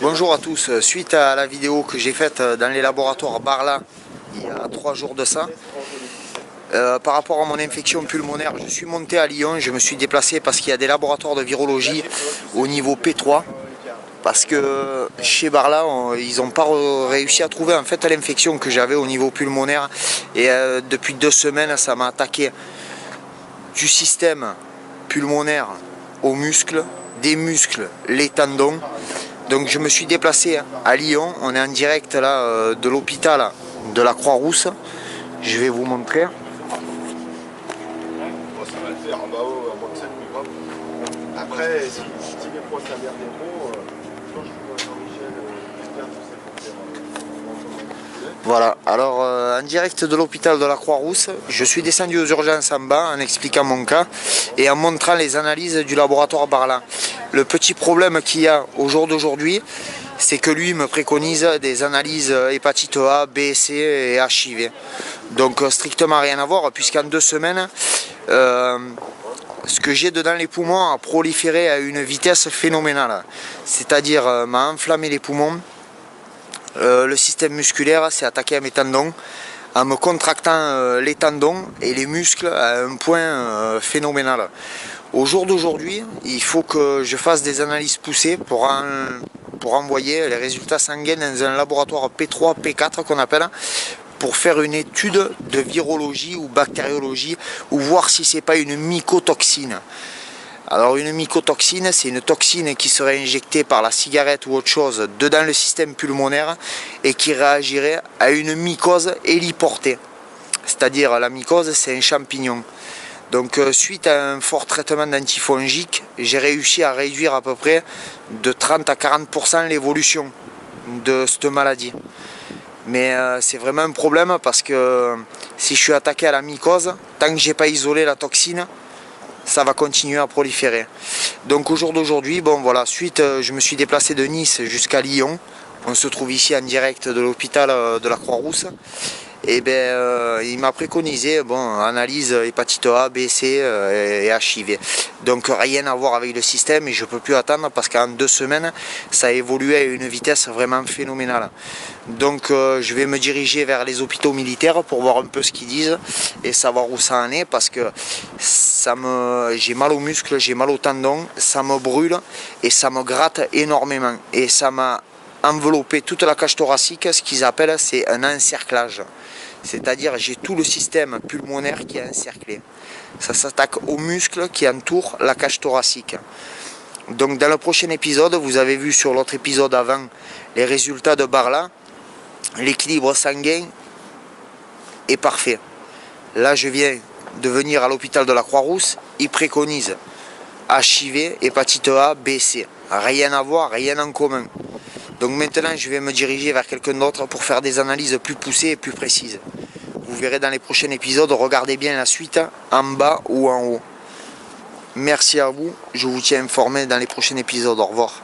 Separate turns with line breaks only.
Bonjour à tous, suite à la vidéo que j'ai faite dans les laboratoires Barla il y a 3 jours de ça, par rapport à mon infection pulmonaire, je suis monté à Lyon, je me suis déplacé parce qu'il y a des laboratoires de virologie au niveau P3, parce que chez Barla, ils n'ont pas réussi à trouver en fait l'infection que j'avais au niveau pulmonaire, et depuis 2 semaines ça m'a attaqué du système pulmonaire aux muscles, des muscles, les tendons. Donc je me suis déplacé à Lyon, on est en direct là de l'hôpital de la Croix-Rousse. Je vais vous montrer.
Ça va le faire en bas haut à moins de 7 microbes. Après, si les poids s'avèrent des mots, quand je vois Jean-Michel, j'espère que c'est pour faire.
Voilà, alors en direct de l'hôpital de la Croix-Rousse, je suis descendu aux urgences en bas en expliquant mon cas et en montrant les analyses du laboratoire Barla. Le petit problème qu'il y a au jour d'aujourd'hui, c'est que lui me préconise des analyses hépatite A, B, C et HIV. Donc strictement rien à voir, puisqu'en 2 semaines, ce que j'ai dedans les poumons a proliféré à une vitesse phénoménale. C'est-à-dire m'a enflammé les poumons. Le système musculaire s'est attaqué à mes tendons en me contractant les tendons et les muscles à un point phénoménal. Au jour d'aujourd'hui, il faut que je fasse des analyses poussées pour envoyer les résultats sanguins dans un laboratoire P3, P4 qu'on appelle, pour faire une étude de virologie ou bactériologie ou voir si c'est pas une mycotoxine. Alors une mycotoxine, c'est une toxine qui serait injectée par la cigarette ou autre chose dedans le système pulmonaire et qui réagirait à une mycose héliportée. C'est-à-dire la mycose, c'est un champignon. Donc suite à un fort traitement d'antifongique, j'ai réussi à réduire à peu près de 30 à 40% l'évolution de cette maladie. Mais c'est vraiment un problème parce que si je suis attaqué à la mycose, tant que j'ai pas isolé la toxine, ça va continuer à proliférer. Donc au jour d'aujourd'hui, bon voilà, suite je me suis déplacé de Nice jusqu'à Lyon. On se trouve ici en direct de l'hôpital de la Croix-Rousse. Et il m'a préconisé analyse hépatite A, B, C et HIV. Donc rien à voir avec le système et je ne peux plus attendre parce qu'en 2 semaines ça a évolué à une vitesse vraiment phénoménale. Donc je vais me diriger vers les hôpitaux militaires pour voir un peu ce qu'ils disent et savoir où ça en est, parce que j'ai mal aux muscles, j'ai mal aux tendons, ça me brûle et ça me gratte énormément et ça m'a enveloppé toute la cage thoracique. Ce qu'ils appellent, c'est un encerclage. C'est-à-dire j'ai tout le système pulmonaire qui est encerclé. Ça s'attaque aux muscles qui entourent la cage thoracique. Donc dans le prochain épisode, vous avez vu sur l'autre épisode avant les résultats de Barla, l'équilibre sanguin est parfait. Là je viens de venir à l'hôpital de la Croix-Rousse, ils préconisent HIV, hépatite A, B, C. Rien à voir, rien en commun. Donc maintenant je vais me diriger vers quelqu'un d'autre pour faire des analyses plus poussées et plus précises. Vous verrez dans les prochains épisodes, regardez bien la suite, en bas ou en haut. Merci à vous, je vous tiens informé dans les prochains épisodes, au revoir.